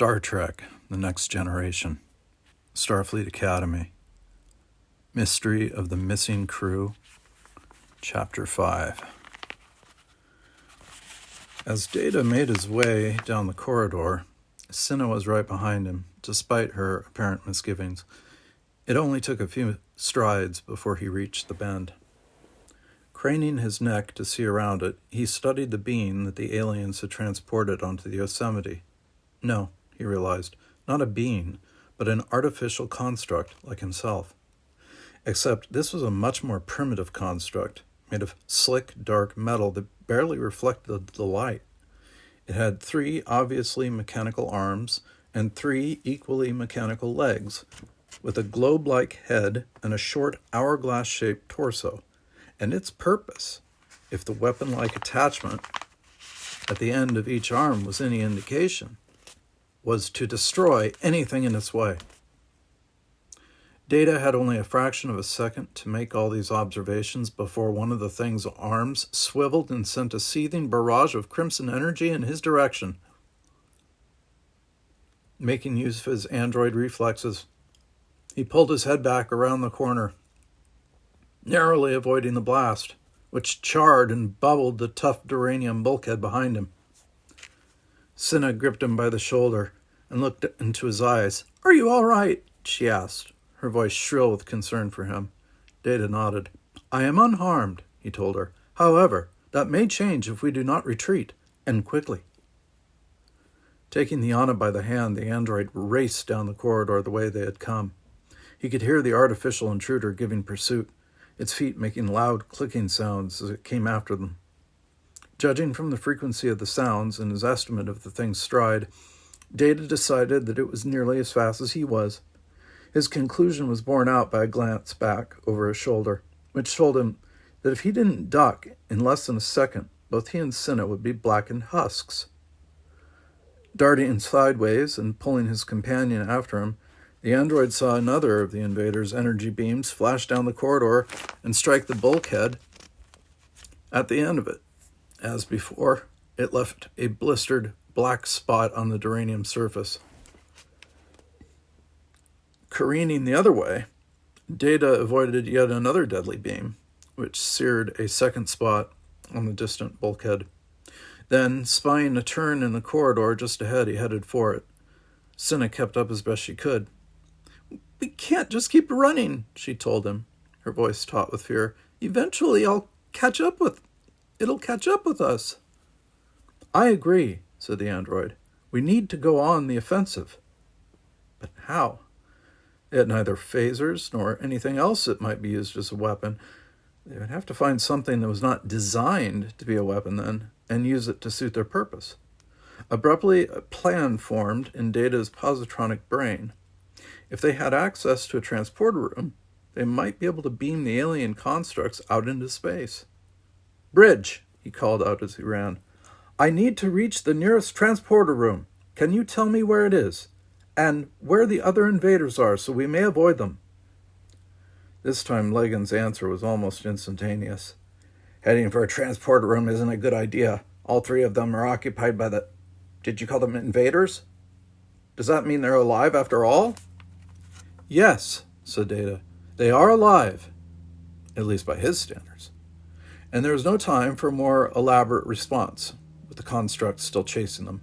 Star Trek, The Next Generation, Starfleet Academy, Mystery of the Missing Crew, Chapter 5. As Data made his way down the corridor, Cinna was right behind him, despite her apparent misgivings. It only took a few strides before he reached the bend. Craning his neck to see around it, he studied the being that the aliens had transported onto the Yosemite. No, he realized, not a being, but an artificial construct like himself. Except this was a much more primitive construct, made of slick, dark metal that barely reflected the light. It had 3 obviously mechanical arms and 3 equally mechanical legs, with a globe-like head and a short hourglass-shaped torso. And its purpose, if the weapon-like attachment at the end of each arm was any indication, was to destroy anything in its way. Data had only a fraction of a second to make all these observations before one of the thing's arms swiveled and sent a seething barrage of crimson energy in his direction. Making use of his android reflexes, he pulled his head back around the corner, narrowly avoiding the blast, which charred and bubbled the tough duranium bulkhead behind him. Cinna gripped him by the shoulder and looked into his eyes. "Are you all right?" she asked, her voice shrill with concern for him. Data nodded. "I am unharmed," he told her. "However, that may change if we do not retreat, and quickly." Taking the Anna by the hand, the android raced down the corridor the way they had come. He could hear the artificial intruder giving pursuit, its feet making loud clicking sounds as it came after them. Judging from the frequency of the sounds and his estimate of the thing's stride, Data decided that it was nearly as fast as he was. His conclusion was borne out by a glance back over his shoulder, which told him that if he didn't duck in less than a second, both he and Cinna would be blackened husks. Darting sideways and pulling his companion after him, the android saw another of the invader's energy beams flash down the corridor and strike the bulkhead at the end of it. As before, it left a blistered black spot on the duranium surface. Careening the other way, Data avoided yet another deadly beam, which seared a second spot on the distant bulkhead. Then, spying a turn in the corridor just ahead, he headed for it. Cinna kept up as best she could. "We can't just keep running," she told him, her voice taut with fear. "Eventually it'll catch up with us." "I agree," said the android. "We need to go on the offensive." But how? They had neither phasers nor anything else that might be used as a weapon. They would have to find something that was not designed to be a weapon then, and use it to suit their purpose. Abruptly, a plan formed in Data's positronic brain. If they had access to a transporter room, they might be able to beam the alien constructs out into space. "Bridge," he called out as he ran. "I need to reach the nearest transporter room. Can you tell me where it is? And where the other invaders are, so we may avoid them?" This time, Legan's answer was almost instantaneous. "Heading for a transporter room isn't a good idea. All 3 of them are occupied by the... Did you call them invaders? Does that mean they're alive after all?" "Yes," said Data. "They are alive, at least by his standards." And there was no time for a more elaborate response, with the constructs still chasing them.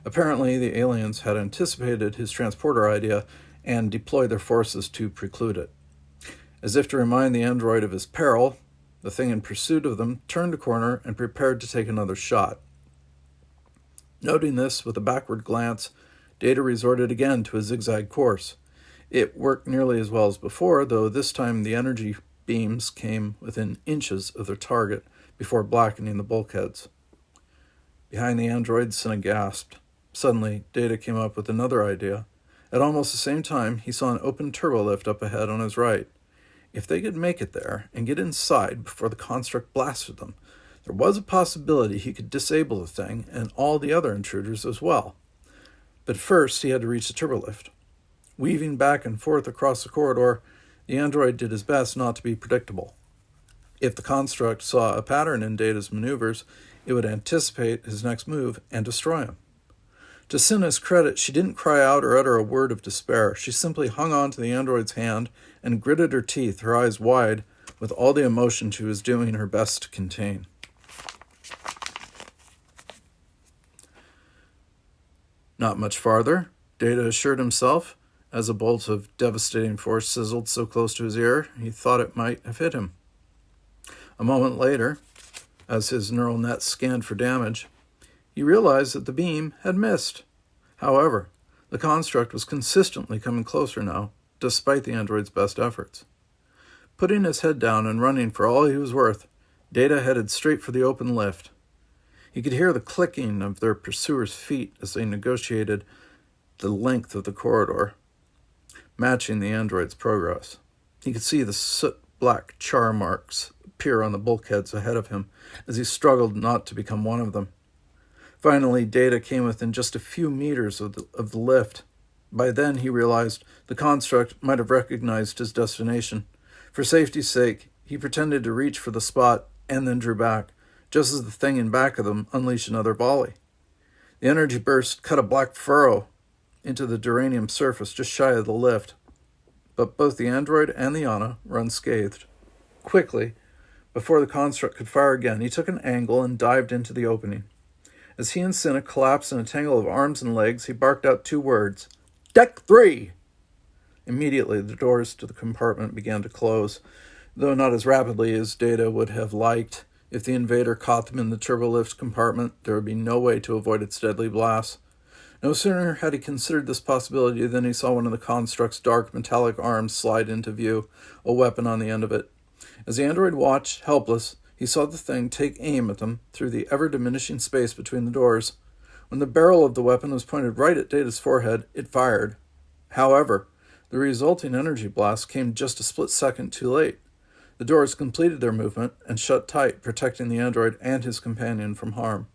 Apparently, the aliens had anticipated his transporter idea and deployed their forces to preclude it. As if to remind the android of his peril, the thing in pursuit of them turned a corner and prepared to take another shot. Noting this with a backward glance, Data resorted again to a zigzag course. It worked nearly as well as before, though this time the energy beams came within inches of their target before blackening the bulkheads. Behind the android, Cinna gasped. Suddenly, Data came up with another idea. At almost the same time, he saw an open turbolift up ahead on his right. If they could make it there and get inside before the construct blasted them, there was a possibility he could disable the thing and all the other intruders as well. But first, he had to reach the turbolift. Weaving back and forth across the corridor, the android did his best not to be predictable. If the construct saw a pattern in Data's maneuvers, it would anticipate his next move and destroy him. To Cinna's credit, she didn't cry out or utter a word of despair. She simply hung on to the android's hand and gritted her teeth, her eyes wide, with all the emotion she was doing her best to contain. Not much farther, Data assured himself, as a bolt of devastating force sizzled so close to his ear, he thought it might have hit him. A moment later, as his neural net scanned for damage, he realized that the beam had missed. However, the construct was consistently coming closer now, despite the android's best efforts. Putting his head down and running for all he was worth, Data headed straight for the open lift. He could hear the clicking of their pursuers' feet as they negotiated the length of the corridor, matching the android's progress. He could see the soot-black char marks appear on the bulkheads ahead of him as he struggled not to become one of them. Finally, Data came within just a few meters of the lift. By then, he realized the construct might have recognized his destination. For safety's sake, he pretended to reach for the spot and then drew back, just as the thing in back of them unleashed another volley. The energy burst cut a black furrow into the duranium surface just shy of the lift, but both the android and the Yana were unscathed. Quickly, before the construct could fire again, he took an angle and dived into the opening. As he and Cinna collapsed in a tangle of arms and legs, he barked out 2 words, "Deck 3!" Immediately, the doors to the compartment began to close, though not as rapidly as Data would have liked. If the invader caught them in the turbolift compartment, there would be no way to avoid its deadly blasts. No sooner had he considered this possibility than he saw one of the construct's dark metallic arms slide into view, a weapon on the end of it. As the android watched, helpless, he saw the thing take aim at them through the ever-diminishing space between the doors. When the barrel of the weapon was pointed right at Data's forehead, it fired. However, the resulting energy blast came just a split second too late. The doors completed their movement and shut tight, protecting the android and his companion from harm.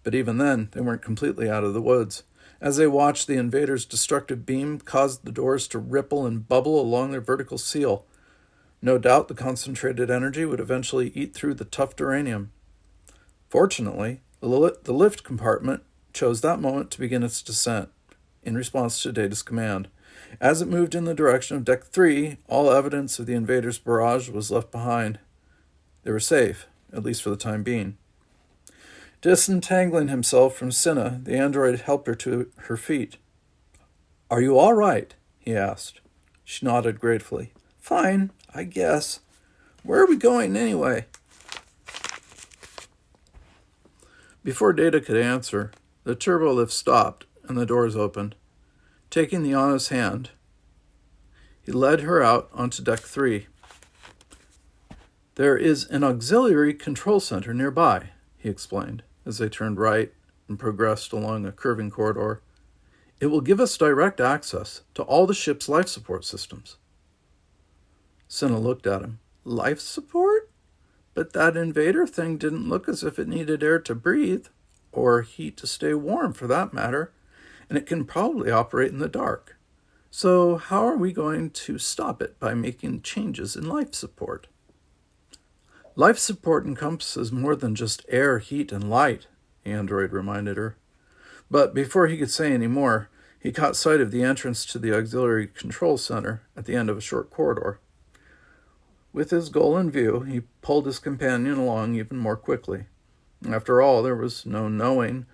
But even then, they weren't completely out of the woods. As they watched, the invader's destructive beam caused the doors to ripple and bubble along their vertical seal. No doubt the concentrated energy would eventually eat through the tough duranium. Fortunately, the lift compartment chose that moment to begin its descent, in response to Data's command. As it moved in the direction of Deck 3, all evidence of the invader's barrage was left behind. They were safe, at least for the time being. Disentangling himself from Cinna, the android helped her to her feet. "Are you all right?" he asked. She nodded gratefully. "Fine, I guess. Where are we going anyway?" Before Data could answer, the turbolift stopped and the doors opened. Taking the Yana's hand, he led her out onto Deck 3. "There is an auxiliary control center nearby," he explained, as they turned right and progressed along a curving corridor. "It will give us direct access to all the ship's life support systems." Cinna looked at him. "Life support? But that invader thing didn't look as if it needed air to breathe, or heat to stay warm for that matter, and it can probably operate in the dark. So how are we going to stop it by making changes in life support?" "Life support encompasses more than just air, heat, and light," the android reminded her. But before he could say any more, he caught sight of the entrance to the auxiliary control center at the end of a short corridor. With his goal in view, he pulled his companion along even more quickly. After all, there was no knowing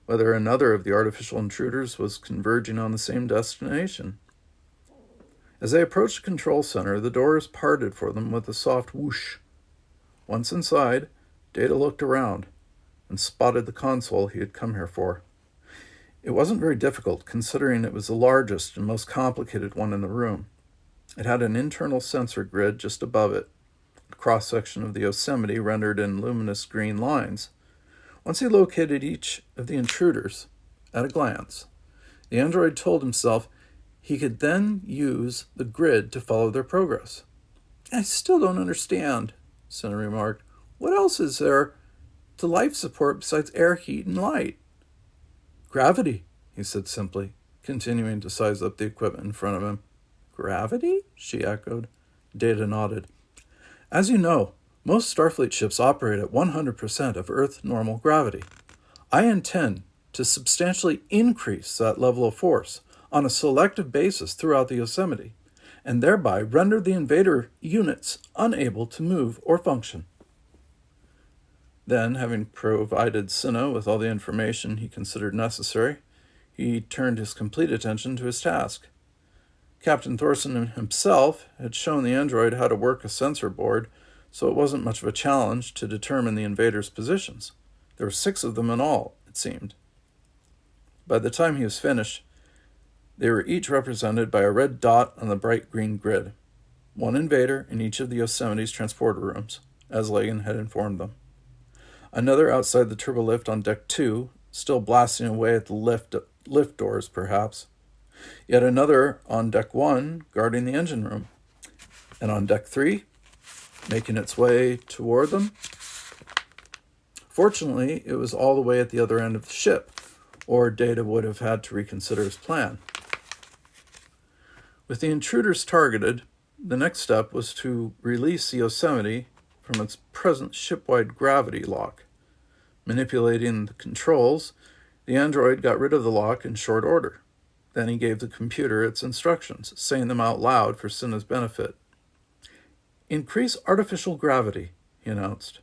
whether another of the artificial intruders was converging on the same destination. As they approached the control center, the doors parted for them with a soft whoosh. Once inside, Data looked around and spotted the console he had come here for. It wasn't very difficult, considering it was the largest and most complicated one in the room. It had an internal sensor grid just above it, a cross-section of the Yosemite rendered in luminous green lines. Once he located each of the intruders at a glance, the android told himself he could then use the grid to follow their progress. "I still don't understand," Cinna remarked. "What else is there to life support besides air, heat, and light?" "Gravity," he said simply, continuing to size up the equipment in front of him. "Gravity?" she echoed. Data nodded. "As you know, most Starfleet ships operate at 100% of Earth normal gravity. I intend to substantially increase that level of force on a selective basis throughout the Yosemite, and thereby render the invader units unable to move or function. Then, having provided Cinna with all the information he considered necessary, he turned his complete attention to his task. Captain Thorson himself had shown the android how to work a sensor board, so it wasn't much of a challenge to determine the invaders' positions. There were 6 of them in all, it seemed. By the time he was finished, they were each represented by a red dot on the bright green grid. 1 invader in each of the Yosemite's transporter rooms, as Lagan had informed them. Another outside the turbolift on Deck 2, still blasting away at the lift doors, perhaps. Yet another on Deck 1, guarding the engine room. And on Deck 3, making its way toward them. Fortunately, it was all the way at the other end of the ship, or Data would have had to reconsider his plan. With the intruders targeted, the next step was to release the Yosemite from its present ship-wide gravity lock. Manipulating the controls, the android got rid of the lock in short order. Then he gave the computer its instructions, saying them out loud for Cinna's benefit. "Increase artificial gravity," he announced,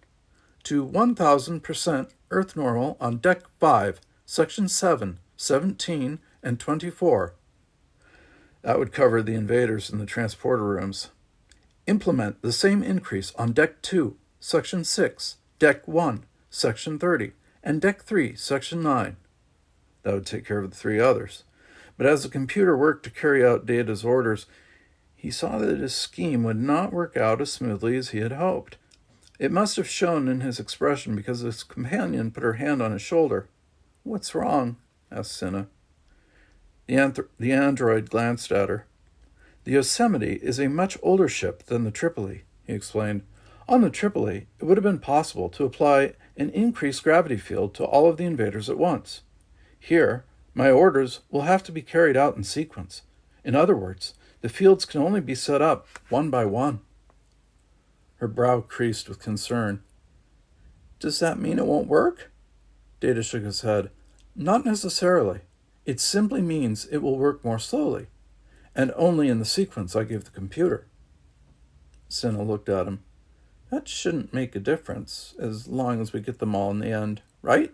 "to 1,000% Earth normal on Deck 5, Section 7, 17, and 24. That would cover the invaders in the transporter rooms. Implement the same increase on Deck 2, Section 6, Deck 1, Section 30, and Deck 3, Section 9. That would take care of the 3 others. But as the computer worked to carry out Data's orders, he saw that his scheme would not work out as smoothly as he had hoped. It must have shown in his expression because his companion put her hand on his shoulder. "What's wrong?" asked Cinna. The android glanced at her. "The Yosemite is a much older ship than the Tripoli," he explained. "On the Tripoli, it would have been possible to apply an increased gravity field to all of the invaders at once. Here, my orders will have to be carried out in sequence. In other words, the fields can only be set up one by one." Her brow creased with concern. "Does that mean it won't work?" Data shook his head. "Not necessarily. It simply means it will work more slowly, and only in the sequence I give the computer." Cinna looked at him. "That shouldn't make a difference, as long as we get them all in the end, right?"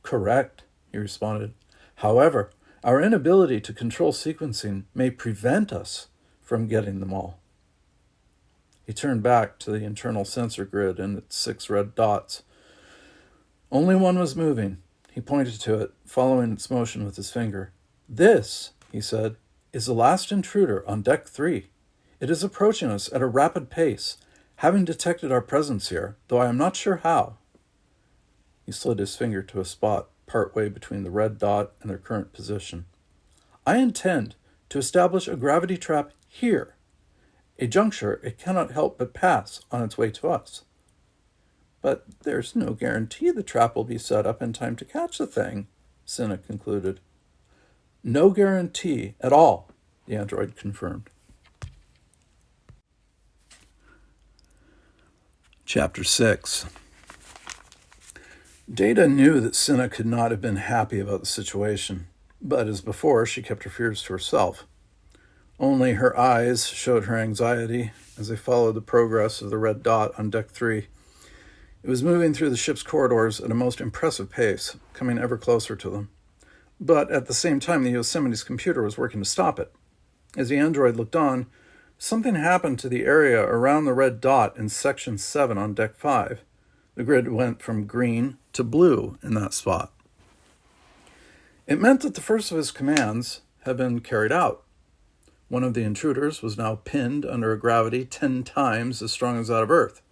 "Correct," he responded. "However, our inability to control sequencing may prevent us from getting them all." He turned back to the internal sensor grid and its 6 red dots. Only one was moving. He pointed to it, following its motion with his finger. "This," he said, "is the last intruder on Deck 3. It is approaching us at a rapid pace, having detected our presence here, though I am not sure how." He slid his finger to a spot partway between the red dot and their current position. "I intend to establish a gravity trap here, a juncture it cannot help but pass on its way to us." "But there's no guarantee the trap will be set up in time to catch the thing," Cinna concluded. "No guarantee at all," the android confirmed. Chapter 6. Data knew that Cinna could not have been happy about the situation, but as before, she kept her fears to herself. Only her eyes showed her anxiety as they followed the progress of the red dot on Deck 3. It was moving through the ship's corridors at a most impressive pace, coming ever closer to them. But at the same time, the Yosemite's computer was working to stop it. As the android looked on, something happened to the area around the red dot in Section 7 on Deck 5. The grid went from green to blue in that spot. It meant that the first of his commands had been carried out. One of the intruders was now pinned under a gravity 10 times as strong as that of Earth.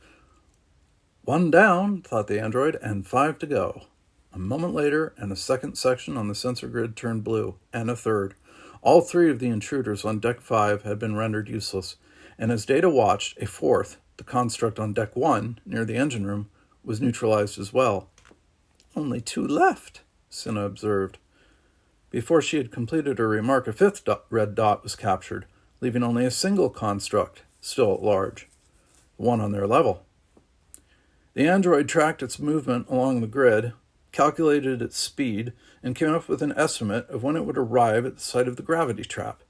1 down, thought the android, and 5 to go. A moment later, and a second section on the sensor grid turned blue, and a third. All 3 of the intruders on Deck 5 had been rendered useless, and as Data watched, a 4th, the construct on Deck 1, near the engine room, was neutralized as well. "Only 2 left," Cinna observed. Before she had completed her remark, a 5th red dot was captured, leaving only a single construct, still at large, the one on their level. The android tracked its movement along the grid, calculated its speed, and came up with an estimate of when it would arrive at the site of the gravity trap.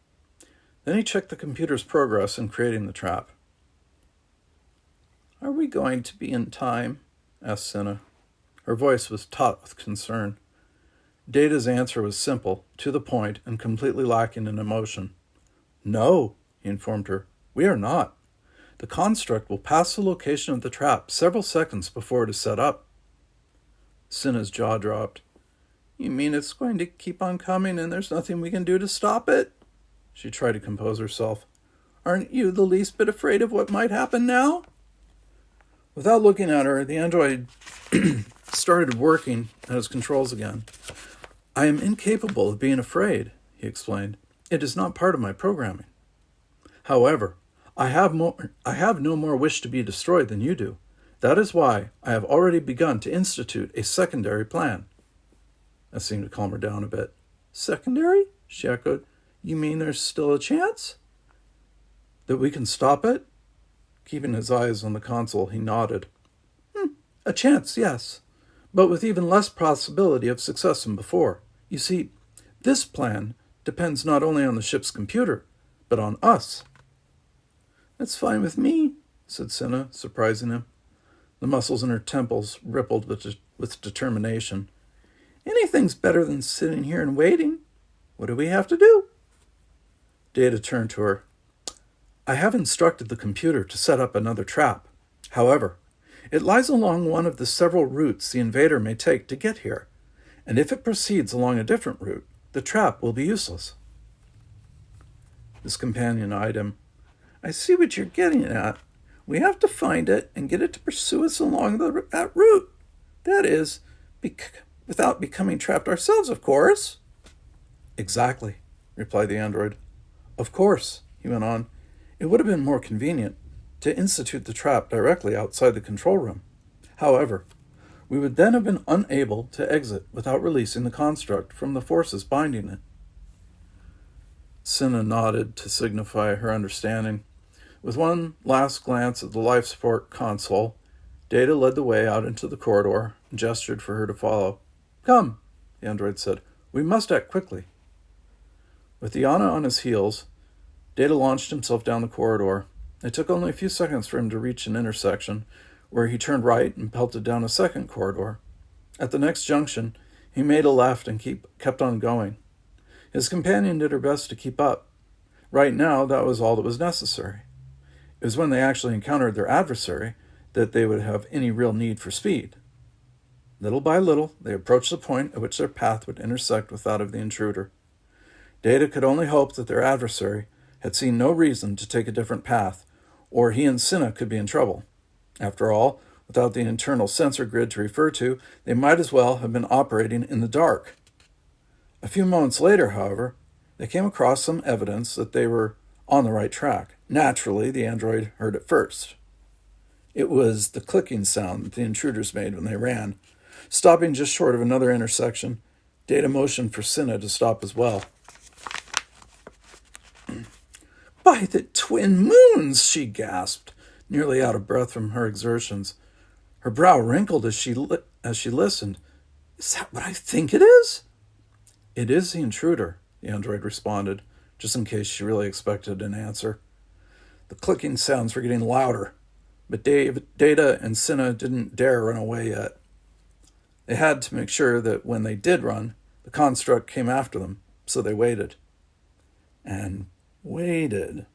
Then he checked the computer's progress in creating the trap. "Are we going to be in time?" asked Cinna. Her voice was taut with concern. Data's answer was simple, to the point, and completely lacking in emotion. "No," he informed her. "We are not. The construct will pass the location of the trap several seconds before it is set up." Cinna's jaw dropped. "You mean it's going to keep on coming and there's nothing we can do to stop it?" She tried to compose herself. "Aren't you the least bit afraid of what might happen now?" Without looking at her, the android started working at his controls again. "I am incapable of being afraid," he explained. "It is not part of my programming. However, I have no more wish to be destroyed than you do. That is why I have already begun to institute a secondary plan." That seemed to calm her down a bit. "Secondary?" she echoed. "You mean there's still a chance?" "That we can stop it?" Keeping his eyes on the console, he nodded. "A chance, yes, but with even less possibility of success than before. You see, this plan depends not only on the ship's computer, but on us." "That's fine with me," said Cinna, surprising him. The muscles in her temples rippled with determination. "Anything's better than sitting here and waiting. What do we have to do?" Data turned to her. "I have instructed the computer to set up another trap. However, it lies along one of the several routes the invader may take to get here, and if it proceeds along a different route, the trap will be useless." His companion eyed him. "I see what you're getting at. We have to find it and get it to pursue us along that route. That is, without becoming trapped ourselves, of course." "Exactly," replied the android. "Of course," he went on, "it would have been more convenient to institute the trap directly outside the control room. However, we would then have been unable to exit without releasing the construct from the forces binding it." Cinna nodded to signify her understanding. With one last glance at the life support console, Data led the way out into the corridor and gestured for her to follow. "Come," the android said. "We must act quickly." With Yana on his heels, Data launched himself down the corridor. It took only a few seconds for him to reach an intersection, where he turned right and pelted down a second corridor. At the next junction, he made a left and kept on going. His companion did her best to keep up. Right now, that was all that was necessary. It was when they actually encountered their adversary that they would have any real need for speed. Little by little, they approached the point at which their path would intersect with that of the intruder. Data could only hope that their adversary had seen no reason to take a different path, or he and Cinna could be in trouble. After all, without the internal sensor grid to refer to, they might as well have been operating in the dark. A few moments later, however, they came across some evidence that they were on the right track. Naturally, the android heard it first. It was the clicking sound that the intruders made when they ran. Stopping just short of another intersection, Data motioned for Cinna to stop as well. "By the twin moons!" she gasped, nearly out of breath from her exertions. Her brow wrinkled as she listened. "Is that what I think it is?" "It is the intruder," the android responded, just in case she really expected an answer. The clicking sounds were getting louder, but Data and Cinna didn't dare run away yet. They had to make sure that when they did run, the construct came after them, so they waited. And waited.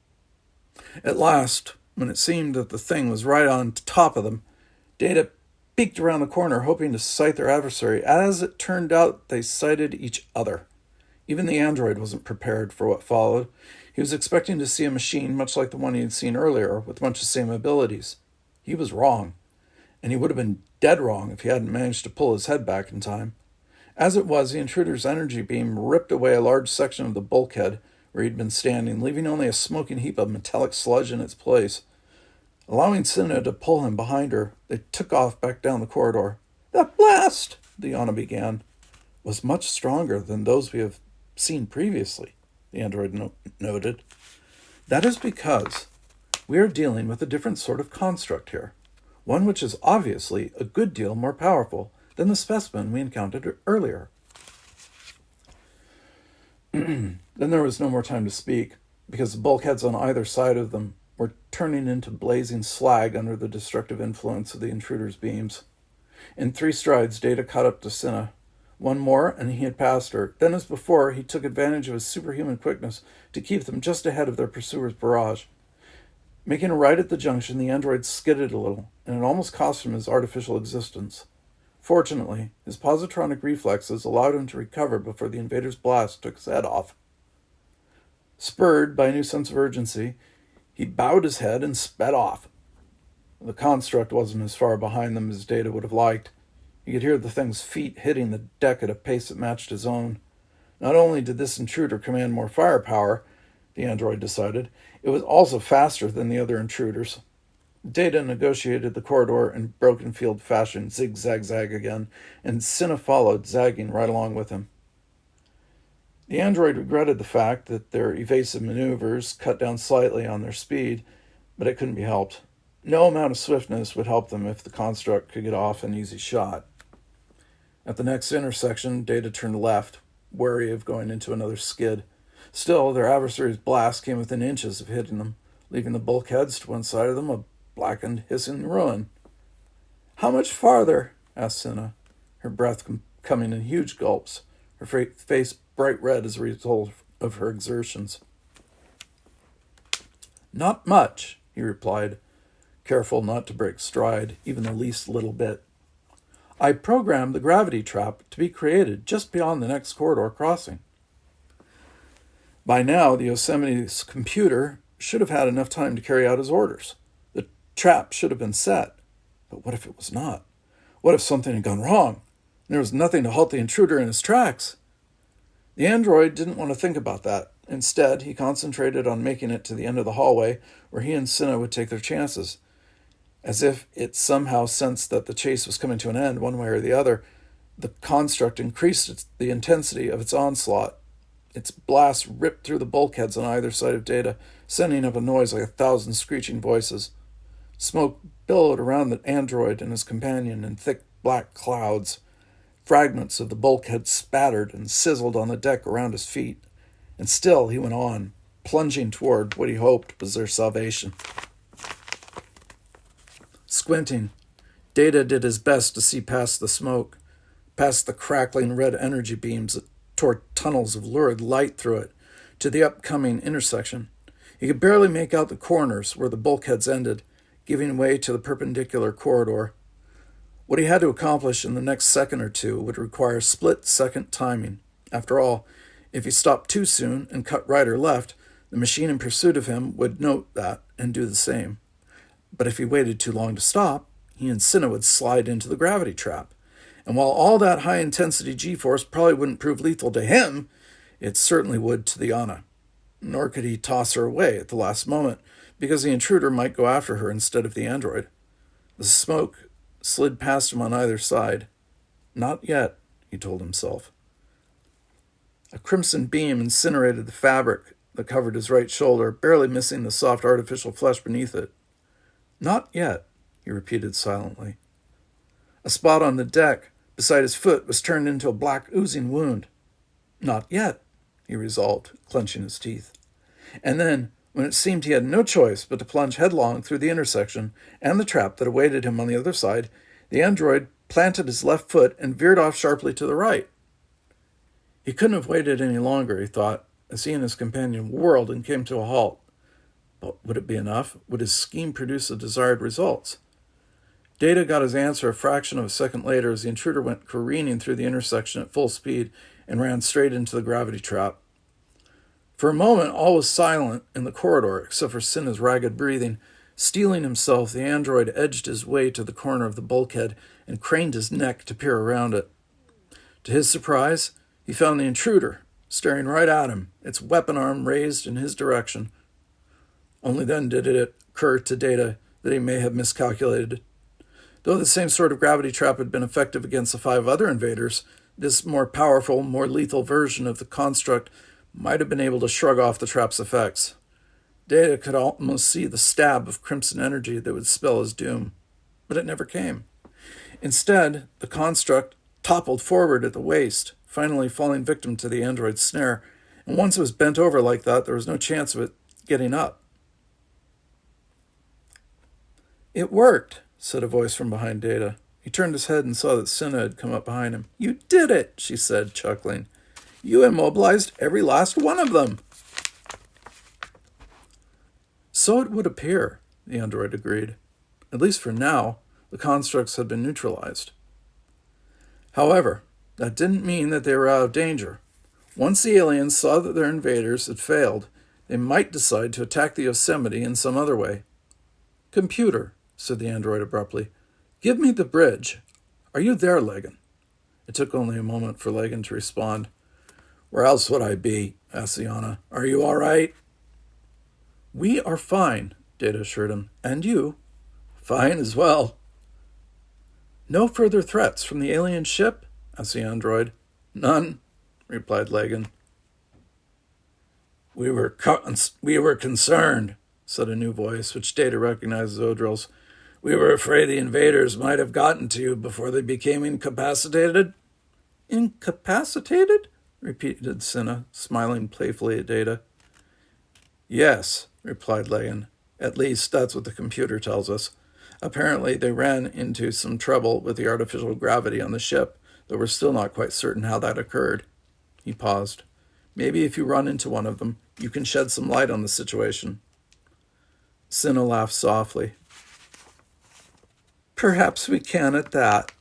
At last, when it seemed that the thing was right on top of them, Data peeked around the corner, hoping to sight their adversary. As it turned out, they sighted each other. Even the android wasn't prepared for what followed. He was expecting to see a machine much like the one he had seen earlier, with much the same abilities. He was wrong, and he would have been dead wrong if he hadn't managed to pull his head back in time. As it was, the intruder's energy beam ripped away a large section of the bulkhead where he'd been standing, leaving only a smoking heap of metallic sludge in its place. Allowing Cinna to pull him behind her, they took off back down the corridor. "That blast," Diana began, "was much stronger than those we have seen previously," the android noted. "That is because we are dealing with a different sort of construct here, one which is obviously a good deal more powerful than the specimen we encountered earlier. Then there was no more time to speak, because the bulkheads on either side of them were turning into blazing slag under the destructive influence of the intruder's beams. In 3 strides, Data caught up to Cinna. One more, and he had passed her. Then, as before, he took advantage of his superhuman quickness to keep them just ahead of their pursuer's barrage. Making a right at the junction, the android skidded a little, and it almost cost him his artificial existence. Fortunately, his positronic reflexes allowed him to recover before the invader's blast took his head off. Spurred by a new sense of urgency, he bowed his head and sped off. The construct wasn't as far behind them as Data would have liked. He could hear the thing's feet hitting the deck at a pace that matched his own. Not only did this intruder command more firepower, the android decided, it was also faster than the other intruders. Data negotiated the corridor in broken field fashion, zig-zag-zag again, and Cinna followed, zagging right along with him. The android regretted the fact that their evasive maneuvers cut down slightly on their speed, but it couldn't be helped. No amount of swiftness would help them if the construct could get off an easy shot. At the next intersection, Data turned left, wary of going into another skid. Still, their adversary's blast came within inches of hitting them, leaving the bulkheads to one side of them a blackened, hissing ruin. "How much farther?" asked Cinna, her breath coming in huge gulps, her face bright red as a result of her exertions. "Not much," he replied, careful not to break stride even the least little bit. "I programmed the gravity trap to be created just beyond the next corridor crossing." By now, the Yosemite's computer should have had enough time to carry out his orders. The trap should have been set. But what if it was not? What if something had gone wrong, and there was nothing to halt the intruder in his tracks? The android didn't want to think about that. Instead, he concentrated on making it to the end of the hallway where he and Cinna would take their chances. As if it somehow sensed that the chase was coming to an end one way or the other, the construct increased the intensity of its onslaught. Its blast ripped through the bulkheads on either side of Data, sending up a noise like 1,000 screeching voices. Smoke billowed around the android and his companion in thick black clouds. Fragments of the bulkhead spattered and sizzled on the deck around his feet. And still he went on, plunging toward what he hoped was their salvation. Squinting, Data did his best to see past the smoke, past the crackling red energy beams that tore tunnels of lurid light through it, to the upcoming intersection. He could barely make out the corners where the bulkheads ended, giving way to the perpendicular corridor. What he had to accomplish in the next second or two would require split-second timing. After all, if he stopped too soon and cut right or left, the machine in pursuit of him would note that and do the same. But if he waited too long to stop, he and Cinna would slide into the gravity trap. And while all that high-intensity G-force probably wouldn't prove lethal to him, it certainly would to the Anna. Nor could he toss her away at the last moment, because the intruder might go after her instead of the android. The smoke slid past him on either side. Not yet, he told himself. A crimson beam incinerated the fabric that covered his right shoulder, barely missing the soft artificial flesh beneath it. Not yet, he repeated silently. A spot on the deck beside his foot was turned into a black oozing wound. Not yet, he resolved, clenching his teeth. And then, when it seemed he had no choice but to plunge headlong through the intersection and the trap that awaited him on the other side, the android planted his left foot and veered off sharply to the right. He couldn't have waited any longer, he thought, as he and his companion whirled and came to a halt. But would it be enough? Would his scheme produce the desired results? Data got his answer a fraction of a second later as the intruder went careening through the intersection at full speed and ran straight into the gravity trap. For a moment, all was silent in the corridor, except for Cinna's ragged breathing. Steeling himself, the android edged his way to the corner of the bulkhead and craned his neck to peer around it. To his surprise, he found the intruder, staring right at him, its weapon arm raised in his direction. Only then did it occur to Data that he may have miscalculated. Though the same sort of gravity trap had been effective against the 5 other invaders, this more powerful, more lethal version of the construct might have been able to shrug off the trap's effects. Data could almost see the stab of crimson energy that would spell his doom, but it never came. Instead, the construct toppled forward at the waist, finally falling victim to the android's snare, and once it was bent over like that, there was no chance of it getting up. "It worked," said a voice from behind Data. He turned his head and saw that Cinna had come up behind him. "You did it," she said, chuckling. "You immobilized every last one of them." "So it would appear," the android agreed. "At least for now, the constructs had been neutralized. However, that didn't mean that they were out of danger. Once the aliens saw that their invaders had failed, they might decide to attack the Yosemite in some other way." "Computer," said the android abruptly, "give me the bridge. Are you there, Legan?" It took only a moment for Legan to respond. "Where else would I be?" asked Iana. "Are you all right?" "We are fine," Data assured him. "And you?" "Fine as well." "No further threats from the alien ship?" asked the android. "None," replied Legan. We were concerned," said a new voice, which Data recognized as Odril's. "We were afraid the invaders might have gotten to you before they became incapacitated." "Incapacitated?" repeated Cinna, smiling playfully at Data. "Yes," replied Legan. "At least that's what the computer tells us. Apparently they ran into some trouble with the artificial gravity on the ship, though we're still not quite certain how that occurred." He paused. "Maybe if you run into one of them, you can shed some light on the situation." Cinna laughed softly. "Perhaps we can at that."